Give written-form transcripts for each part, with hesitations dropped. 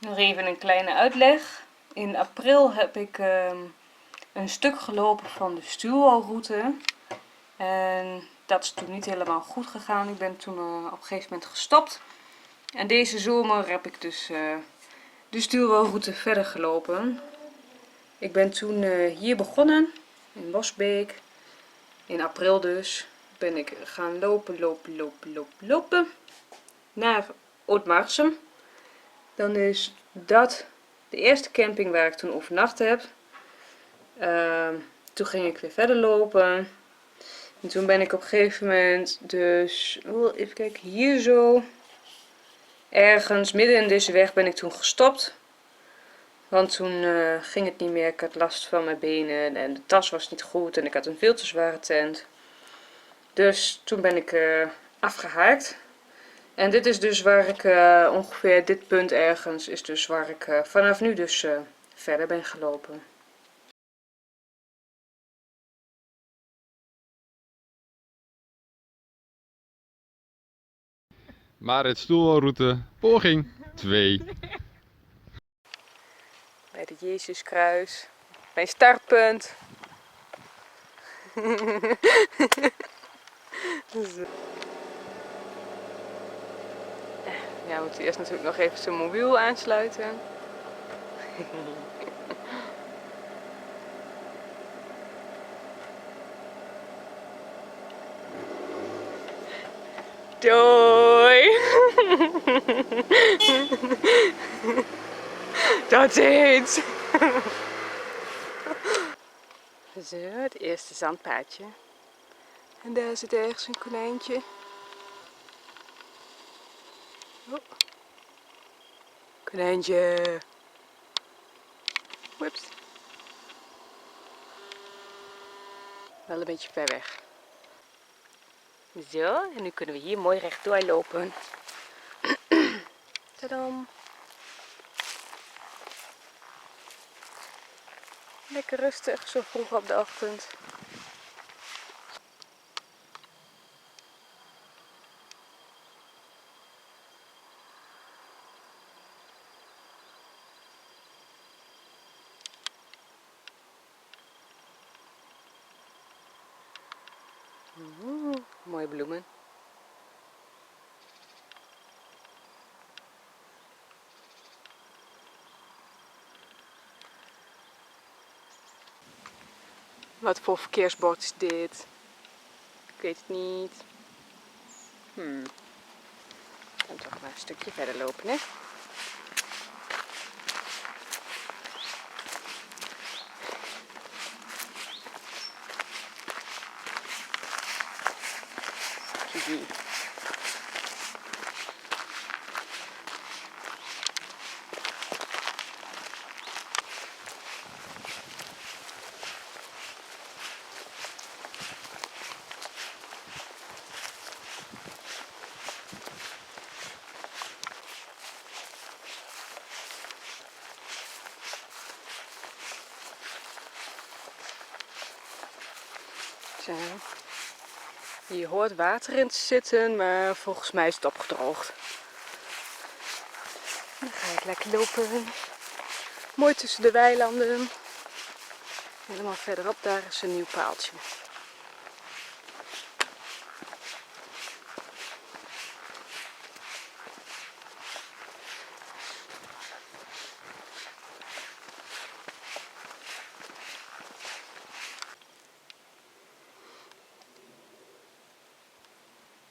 Nog even een kleine uitleg. In april heb ik een stuk gelopen van de stuurwalroute. En dat is toen niet helemaal goed gegaan. Ik ben toen op een gegeven moment gestopt. En deze zomer heb ik dus de stuurwalroute verder gelopen. Ik ben toen hier begonnen, in Bosbeek. In april dus ben ik gaan lopen naar Oud-Marsum. Dan is dat de eerste camping waar ik toen overnacht heb. Toen ging ik weer verder lopen. En toen ben ik op een gegeven moment dus, even kijken, hier zo. Ergens midden in deze weg ben ik toen gestopt. Want toen ging het niet meer. Ik had last van mijn benen en de tas was niet goed en ik had een veel te zware tent. Dus toen ben ik afgehaakt. En dit is dus waar ik ongeveer, dit punt ergens is dus waar ik vanaf nu dus verder ben gelopen. Marit Stoelroute, poging 2. Bij het Jezuskruis. Mijn startpunt. Ja, we moeten eerst natuurlijk nog even zijn mobiel aansluiten. Doei! Dat is het! Zo, het eerste zandpaadje. En daar zit ergens een konijntje. Oh. Konijntje. Whoops. Wel een beetje ver weg. Zo, en nu kunnen we hier mooi rechtdoor lopen. Tadam. Lekker rustig, zo vroeg op de ochtend. Mooie bloemen. Wat voor verkeersbord is dit? Ik weet het niet. Dan toch maar een stukje verder lopen, hè? Kiki. Zo. Je hoort water in te zitten, maar volgens mij is het opgedroogd. Dan ga ik lekker lopen. Mooi tussen de weilanden. Helemaal verderop, daar is een nieuw paaltje.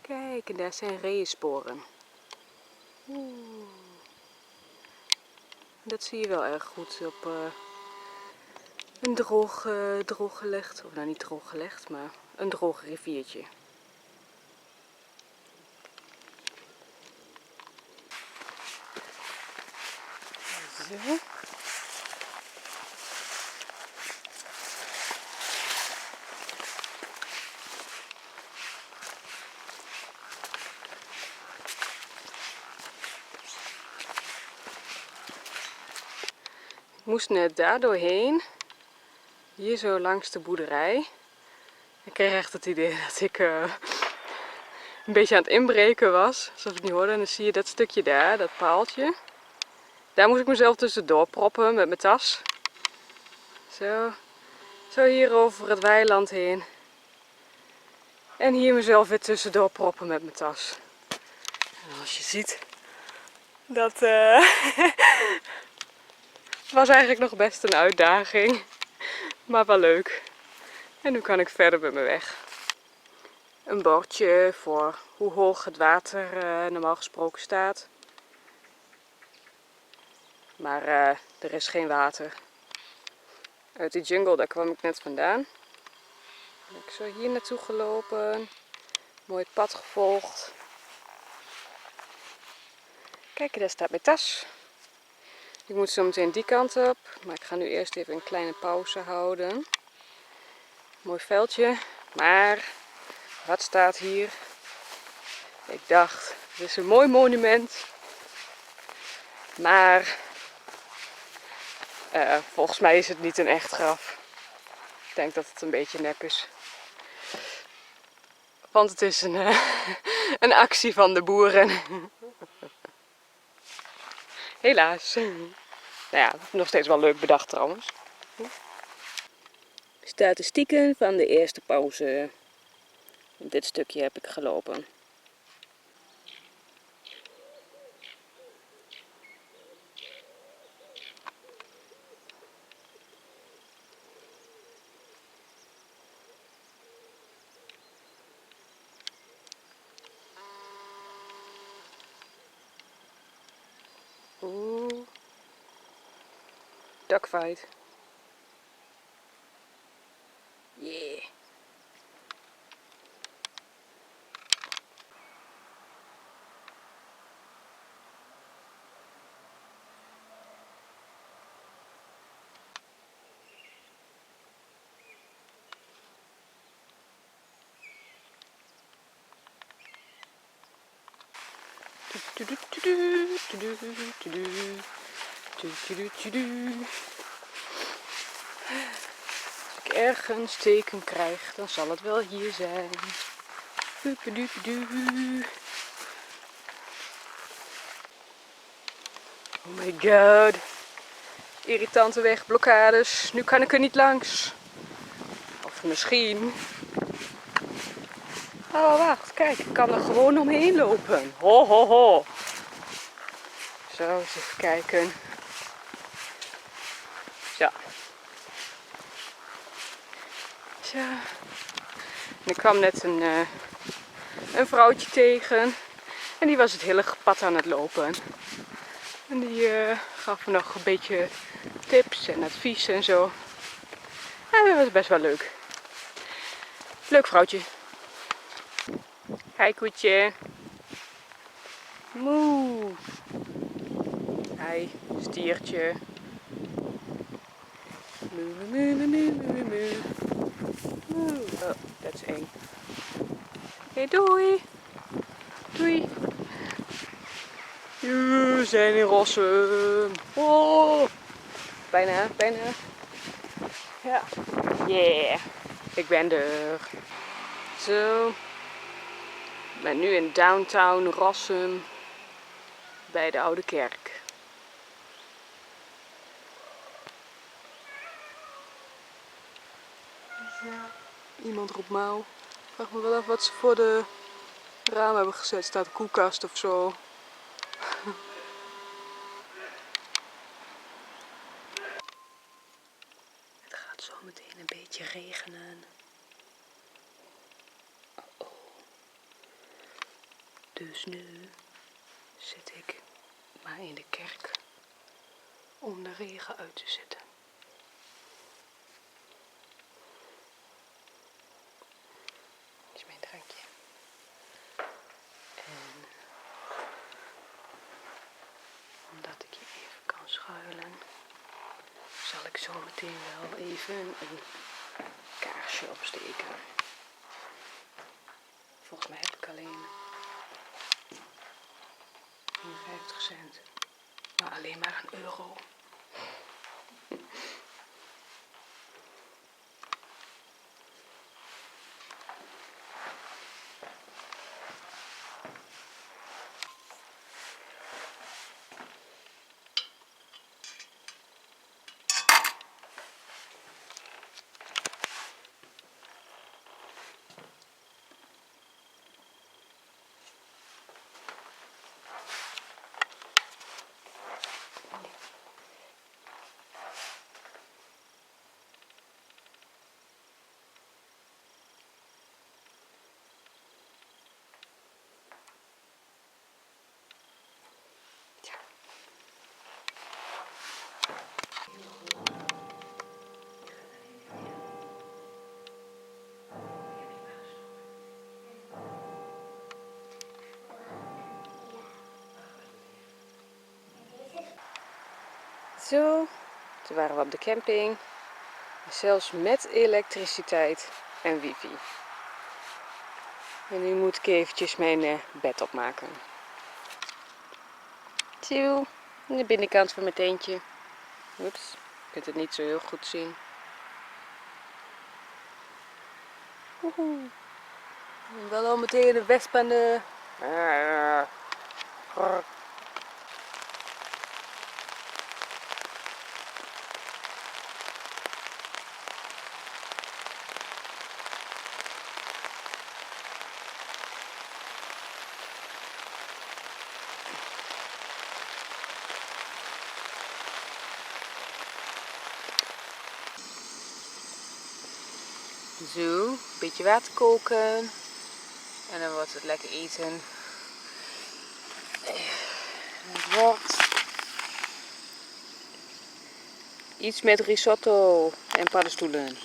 Kijk, en daar zijn reeënsporen. Dat zie je wel erg goed op een droog gelegd, of nou niet droog gelegd, maar een droog riviertje. Zo. Ik moest net daar doorheen, hier zo langs de boerderij. Ik kreeg echt het idee dat ik een beetje aan het inbreken was, alsof ik het niet hoorde. En dan zie je dat stukje daar, dat paaltje. Daar moest ik mezelf tussendoor proppen met mijn tas. Zo. Zo hier over het weiland heen. En hier mezelf weer tussendoor proppen met mijn tas. En als je ziet, dat was eigenlijk nog best een uitdaging. Maar wel leuk. En nu kan ik verder met mijn weg. Een bordje voor hoe hoog het water normaal gesproken staat. Maar er is geen water. Uit die jungle, daar kwam ik net vandaan. Ben ik zo hier naartoe gelopen. Mooi het pad gevolgd. Kijk, daar staat mijn tas. Ik moet zo meteen die kant op. Maar ik ga nu eerst even een kleine pauze houden. Mooi veldje. Maar wat staat hier? Ik dacht, dit is een mooi monument. Maar volgens mij is het niet een echt graf. Ik denk dat het een beetje nep is. Want het is een actie van de boeren. Helaas. Nou ja, nog steeds wel leuk bedacht trouwens. Statistieken van de eerste pauze. Dit stukje heb ik gelopen. Oeh. Duckfight. Yeah. Als ik ergens teken krijg, dan zal het wel hier zijn. Oh my god. Irritante wegblokkades. Nu kan ik er niet langs. Of misschien. Oh wacht, kijk, ik kan er gewoon omheen lopen. Ho ho ho. Zo, eens even kijken. Zo. Zo. En ik kwam net een vrouwtje tegen. En die was het hele pad aan het lopen. En die gaf me nog een beetje tips en advies en zo. En dat was best wel leuk. Leuk vrouwtje. Hi koetje. Moe. Hi stiertje. Moe, moe, moe, moe, moe, moe. Moe. Oh, dat is eng. Oké, doei. Doei. We zijn in Rossum. Oh. Bijna, bijna. Ja. Yeah. Ik ben er. Zo. Ik ben nu in downtown Rossum. Bij de Oude Kerk. Ja. Iemand roept mouw. Ik vraag me wel af wat ze voor de ramen hebben gezet. Staat een koelkast of zo. Het gaat zo meteen een beetje regenen. Oh. Dus nu zit ik maar in de kerk om de regen uit te zetten. Dit is mijn drankje. En omdat ik hier even kan schuilen, zal ik zo meteen wel even een kaarsje opsteken. Volgens mij heb ik alleen 50 cent. Maar alleen maar €1. Zo, toen waren we op de camping. Zelfs met elektriciteit en wifi. En nu moet ik eventjes mijn bed opmaken. Zo, de binnenkant van mijn tentje. Oeps, je kunt het niet zo heel goed zien. Woehoe. Wel al meteen de wesp aan de... Zo, een beetje water koken. En dan wordt het lekker eten. Het wordt iets met risotto en paddenstoelen.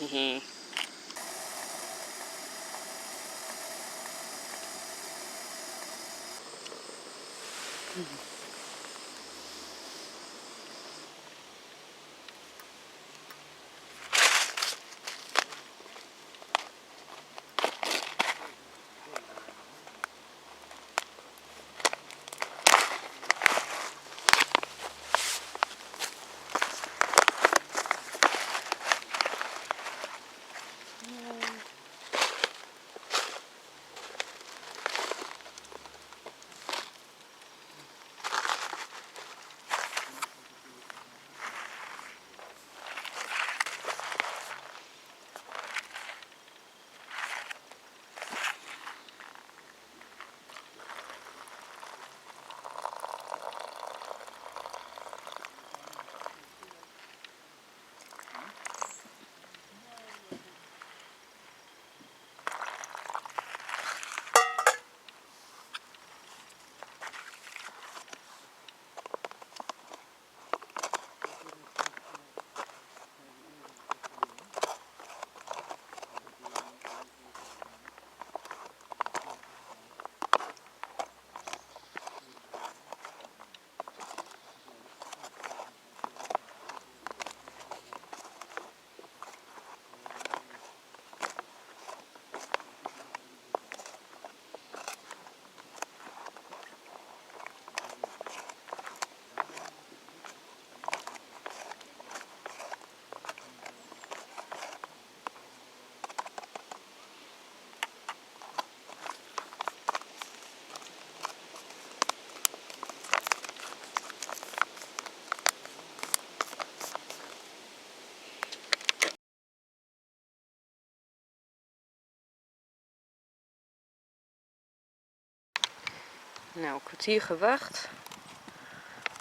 Nou, een kwartier gewacht.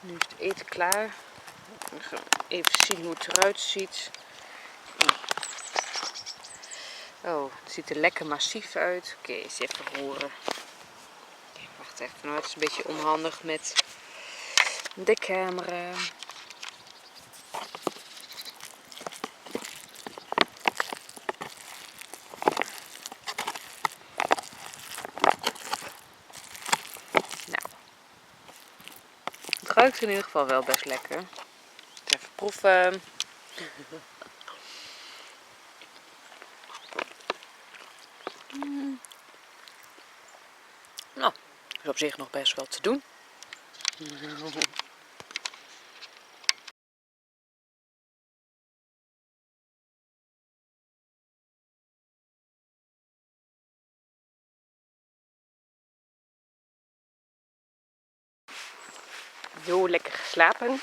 Nu is het eten klaar. We gaan even zien hoe het eruit ziet. Oh, het ziet er lekker massief uit. Oké, eens even roeren. Wacht even, nou, het is een beetje onhandig met de camera. Nou, het ruikt in ieder geval wel best lekker. Even proeven. Nou, is op zich nog best wel te doen. Zo lekker geslapen.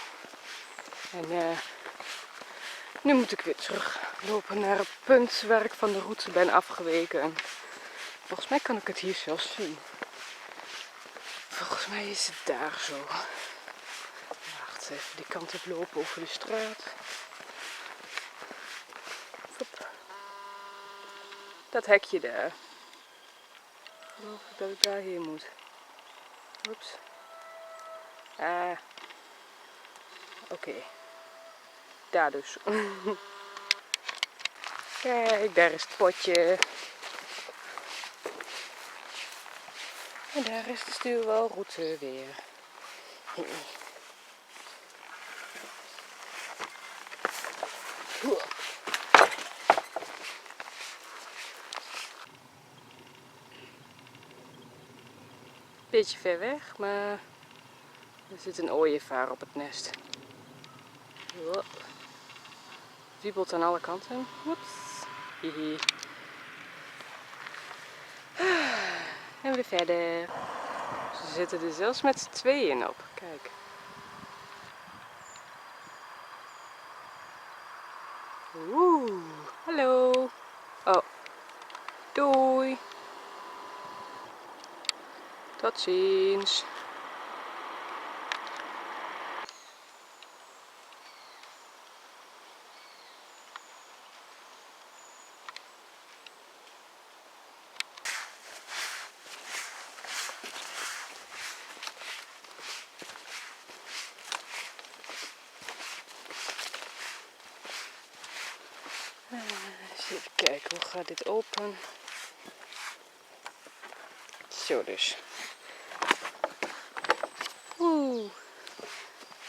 En nu moet ik weer teruglopen naar het punt waar ik van de route ben afgeweken. Volgens mij kan ik het hier zelfs zien. Volgens mij is het daar zo. Wacht even, die kant op lopen over de straat. Hop. Dat hekje daar. Ik geloof dat ik daarheen moet. Oeps. Ah. Oké. Daar dus. Kijk, daar is het potje. En daar is de stuurwalroute weer. Beetje ver weg, maar er zit een ooievaar op het nest. Wiebelt aan alle kanten. Oeps. Hihi. En weer verder. Ze zitten er zelfs met z'n tweeën op. Kijk. Oeh, hallo. Oh, doei. Tot ziens. Eens even kijken, hoe gaat dit open? Zo dus. Oeh.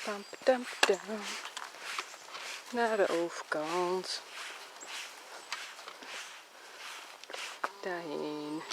Pam, pam, pam. Naar de overkant. Daarheen.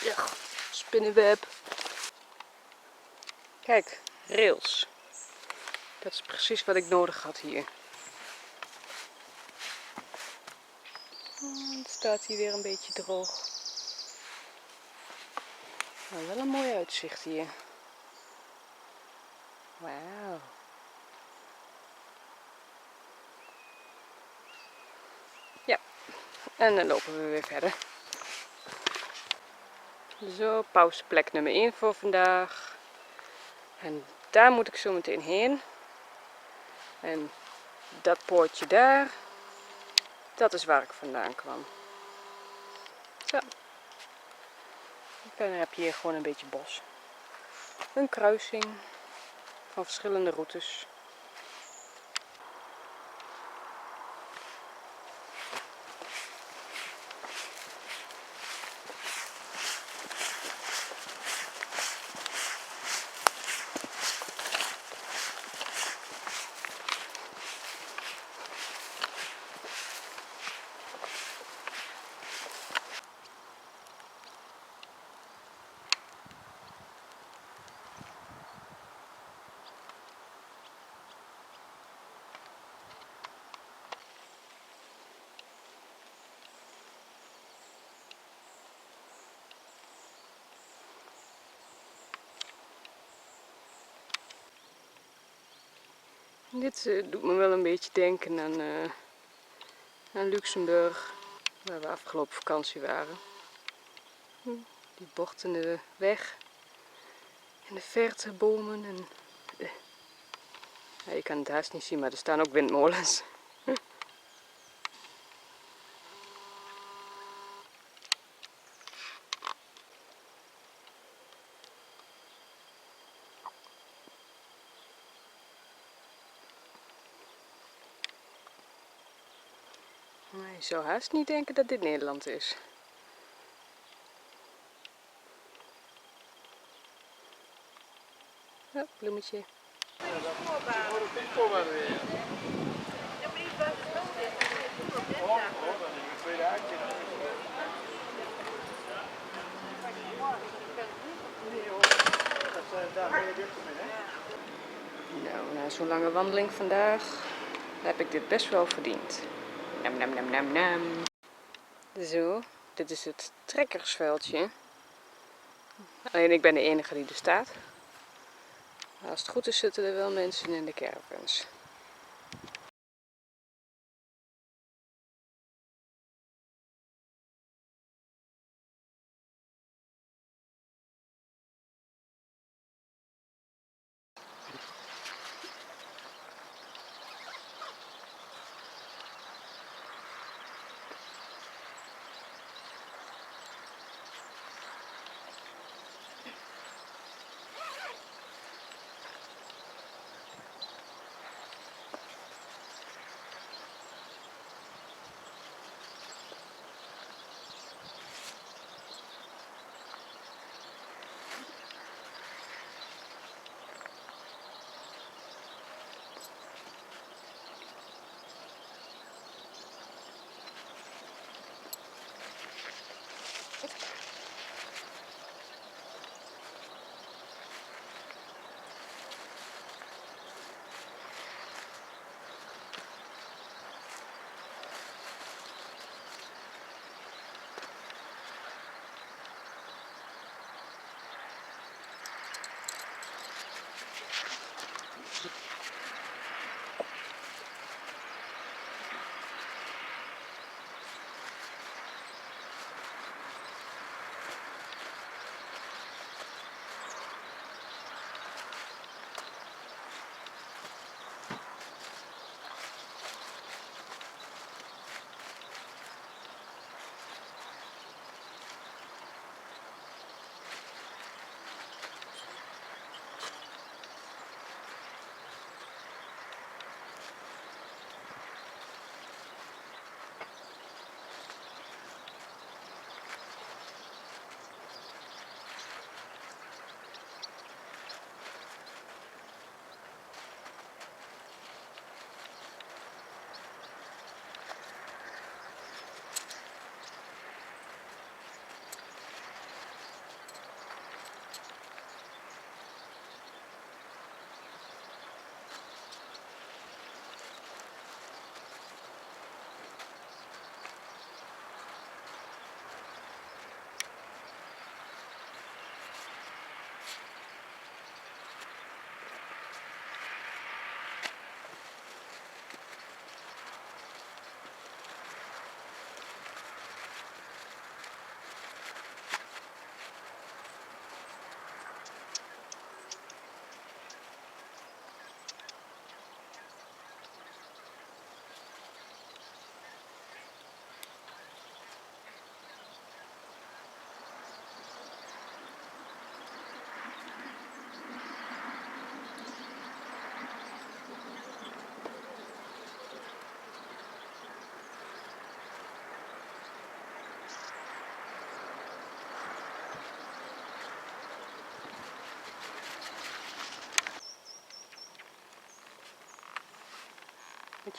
Ja, spinnenweb. Kijk, rails. Dat is precies wat ik nodig had hier. Het staat hier weer een beetje droog. Maar wel een mooi uitzicht hier. Wauw. Ja, en dan lopen we weer verder. Zo, pauzeplek nummer 1 voor vandaag. En daar moet ik zo meteen heen. En dat poortje daar, dat is waar ik vandaan kwam. Zo. En dan heb je hier gewoon een beetje bos. Een kruising van verschillende routes. Dit doet me wel een beetje denken aan Luxemburg, waar we afgelopen vakantie waren. Die bochtende weg. En de verte bomen. En, ja, je kan het haast niet zien, maar er staan ook windmolens. Maar je zou haast niet denken dat dit Nederland is. Ja, bloemetje. Nou, na zo'n lange wandeling vandaag heb ik dit best wel verdiend. Nam nam nam nam nam. Zo, dit is het trekkersveldje. Alleen ik ben de enige die er staat. Maar als het goed is zitten er wel mensen in de caravans.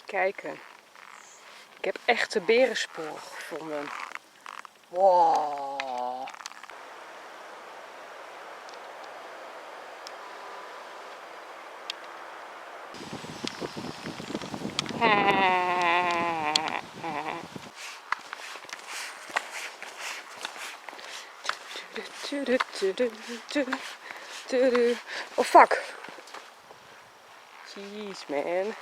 Kijken. Ik heb echte berensporen gevonden. Wow. Oh fuck. Jeez man. Ik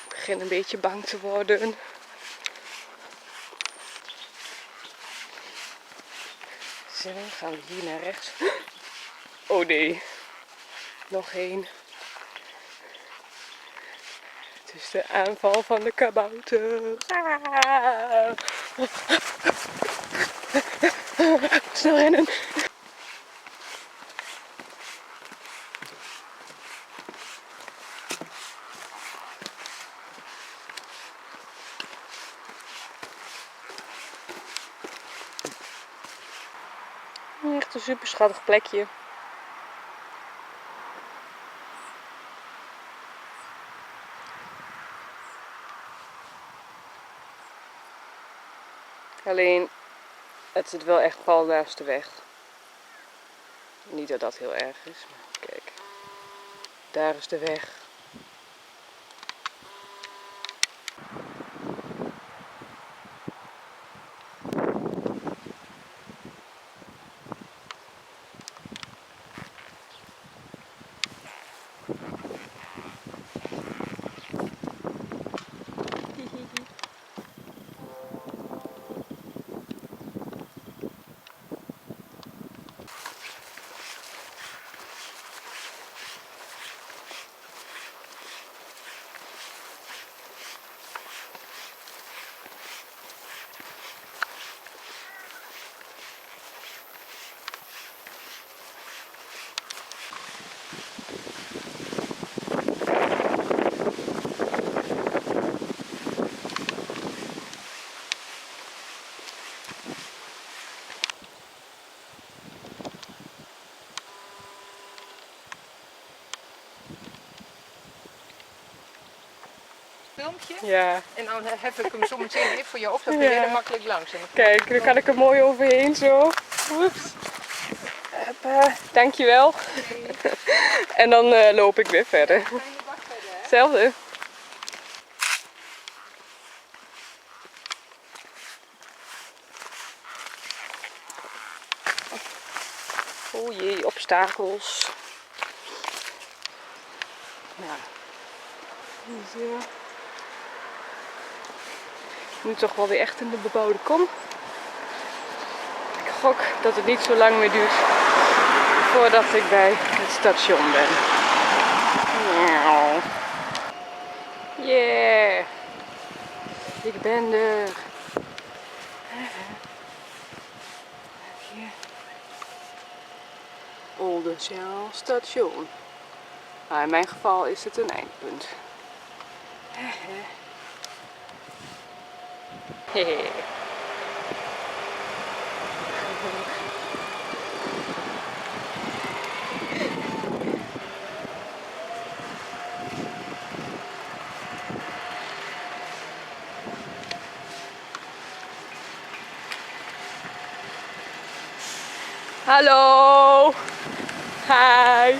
begin een beetje bang te worden. Zo, gaan we hier naar rechts. Oh nee. Nog één. Het is de aanval van de kabouter. Ah. Snel rennen. Echt een super schattig plekje. Alleen, het zit wel echt pal naast de weg. Niet dat dat heel erg is, maar kijk. Daar is de weg. Filmpje. Ja, En dan heb ik hem zo meteen weer voor je op, dan kun je er makkelijk langs. En dan kijk, dan kan ik er mooi overheen zo. Oeps. Hoppa, dankjewel. En dan loop ik weer verder. ga je bak verder, hè? Hetzelfde. O jee, obstakels. Nou, zo. Nu toch wel weer echt in de bebouwde kom. Ik gok dat het niet zo lang meer duurt voordat ik bij het station ben. Yeah! Ik ben er. Hier. Oldenzaal station. Nou, in mijn geval is het een eindpunt. Hehe. Hallo! Hi!